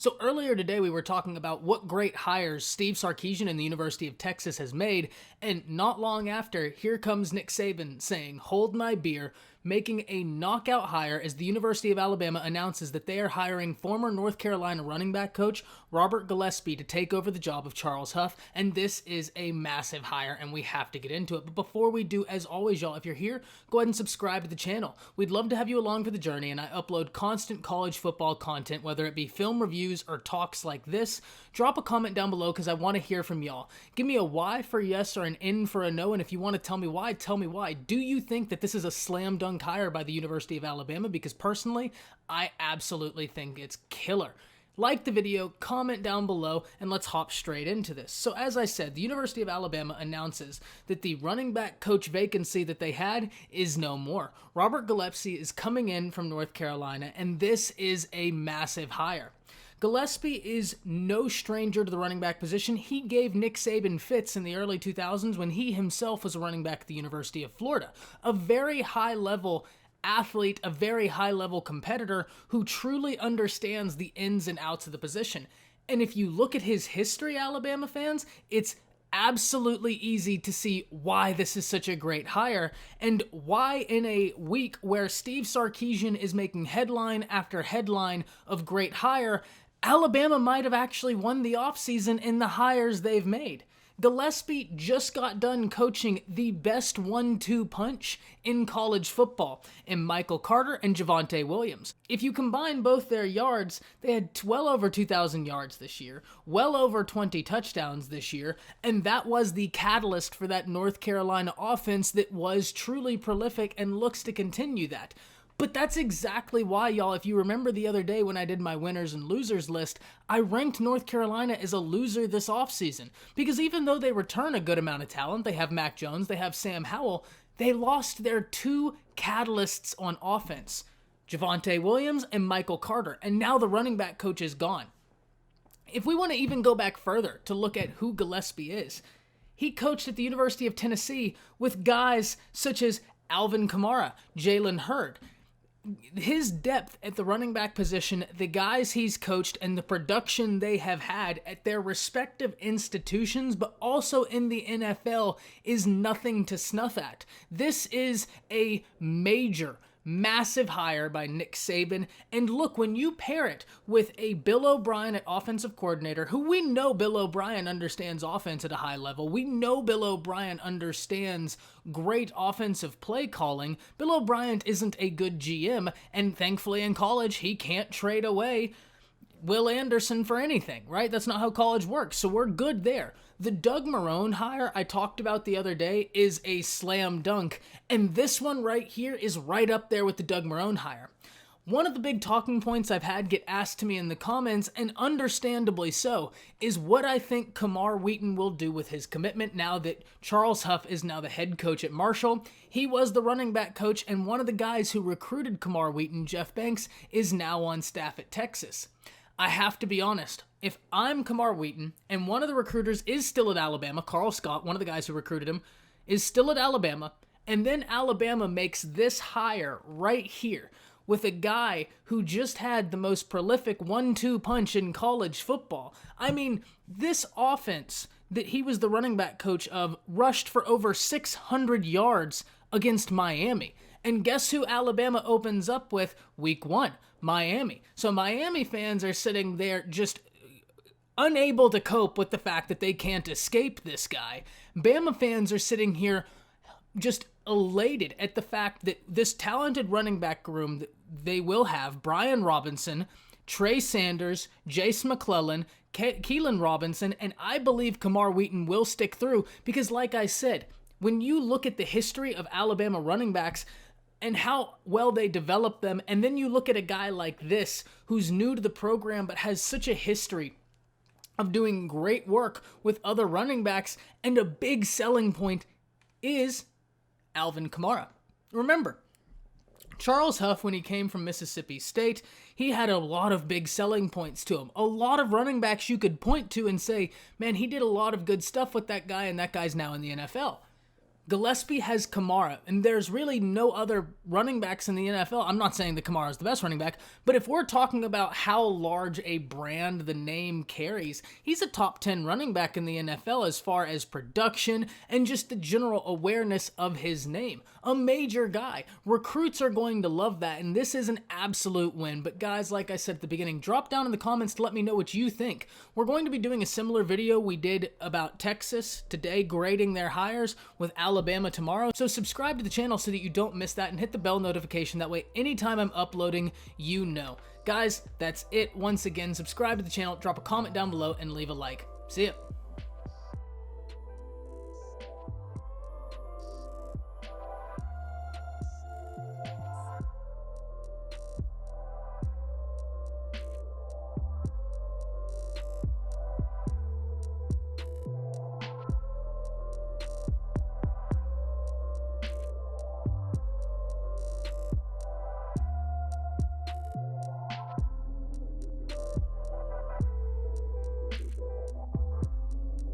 So earlier today, we were talking about what great hires Steve Sarkisian and the University of Texas has made, and not long after, here comes Nick Saban saying, "Hold my beer," making a knockout hire as the University of Alabama announces that they are hiring former North Carolina running back coach Robert Gillespie to take over the job of Charles Huff, and this is a massive hire, and we have to get into it. But before we do, as always, y'all, if you're here, go ahead and subscribe to the channel. We'd love to have you along for the journey, and I upload constant college football content, whether it be film reviews or talks like this. Drop a comment down below because I want to hear from y'all. Give me a Y for yes or an N for a no, and if you want to tell me why, tell me why. Do you think that this is a slam dunk hire by the University of Alabama? Because personally, I absolutely think it's killer. Like the video, comment down below, and let's hop straight into this. So as I said, the University of Alabama announces that the running back coach vacancy that they had is no more. Robert Gillespie is coming in from North Carolina, and this is a massive hire. Gillespie is no stranger to the running back position. He gave Nick Saban fits in the early 2000s when he himself was a running back at the University of Florida. A very high-level athlete, a very high-level competitor who truly understands the ins and outs of the position. And if you look at his history, Alabama fans, it's absolutely easy to see why this is such a great hire and why in a week where Steve Sarkisian is making headline after headline of great hire, Alabama might have actually won the offseason in the hires they've made. Gillespie just got done coaching the best 1-2 punch in college football in Michael Carter and Javonte Williams. If you combine both their yards, they had well over 2,000 yards this year, well over 20 touchdowns this year, and that was the catalyst for that North Carolina offense that was truly prolific and looks to continue that. But that's exactly why, y'all, if you remember the other day when I did my winners and losers list, I ranked North Carolina as a loser this offseason. Because even though they return a good amount of talent, they have Mac Jones, they have Sam Howell, they lost their two catalysts on offense, Javonte Williams and Michael Carter, and now the running back coach is gone. If we want to even go back further to look at who Gillespie is, he coached at the University of Tennessee with guys such as Alvin Kamara, Jalen Hurd. His depth at the running back position, the guys he's coached, and the production they have had at their respective institutions, but also in the NFL, is nothing to snuff at. This is a massive hire by Nick Saban, and look, when you pair it with a Bill O'Brien at offensive coordinator, who we know Bill O'Brien understands offense at a high level, we know Bill O'Brien understands great offensive play calling. Bill O'Brien isn't a good GM, and thankfully in college, he can't trade away Will Anderson for anything, right? That's not how college works, so we're good there. The Doug Marrone hire I talked about the other day is a slam dunk, and this one right here is right up there with the Doug Marrone hire. One of the big talking points I've had get asked to me in the comments, and understandably so, is what I think Camar Wheaton will do with his commitment now that Charles Huff is now the head coach at Marshall. He was the running back coach, and one of the guys who recruited Camar Wheaton, Jeff Banks, is now on staff at Texas. I have to be honest, if I'm Camar Wheaton and one of the recruiters is still at Alabama, Carl Scott, one of the guys who recruited him, is still at Alabama, and then Alabama makes this hire right here with a guy who just had the most prolific 1-2 punch in college football. I mean, this offense that he was the running back coach of rushed for over 600 yards against Miami. And guess who Alabama opens up with week 1? Miami. So Miami fans are sitting there just unable to cope with the fact that they can't escape this guy. Bama fans are sitting here just elated at the fact that this talented running back room that they will have, Brian Robinson, Trey Sanders, Jace McClellan, Keelan Robinson, and I believe Camar Wheaton will stick through because, like I said, when you look at the history of Alabama running backs and how well they develop them, and then you look at a guy like this who's new to the program but has such a history of doing great work with other running backs, and a big selling point is Alvin Kamara. Remember, Charles Huff, when he came from Mississippi State, he had a lot of big selling points to him. A lot of running backs you could point to and say, man, he did a lot of good stuff with that guy, and that guy's now in the NFL. Gillespie has Kamara, and there's really no other running backs in the NFL. I'm not saying that Kamara is the best running back, but if we're talking about how large a brand the name carries, he's a top 10 running back in the NFL as far as production and just the general awareness of his name. A major guy. Recruits are going to love that, and this is an absolute win. But guys, like I said at the beginning, drop down in the comments to let me know what you think. We're going to be doing a similar video we did about Texas today, grading their hires, with Alabama tomorrow. So subscribe to the channel so that you don't miss that, and hit the bell notification. That way, anytime I'm uploading, you know. Guys, that's it. Once again, subscribe to the channel, drop a comment down below, and leave a like. See ya.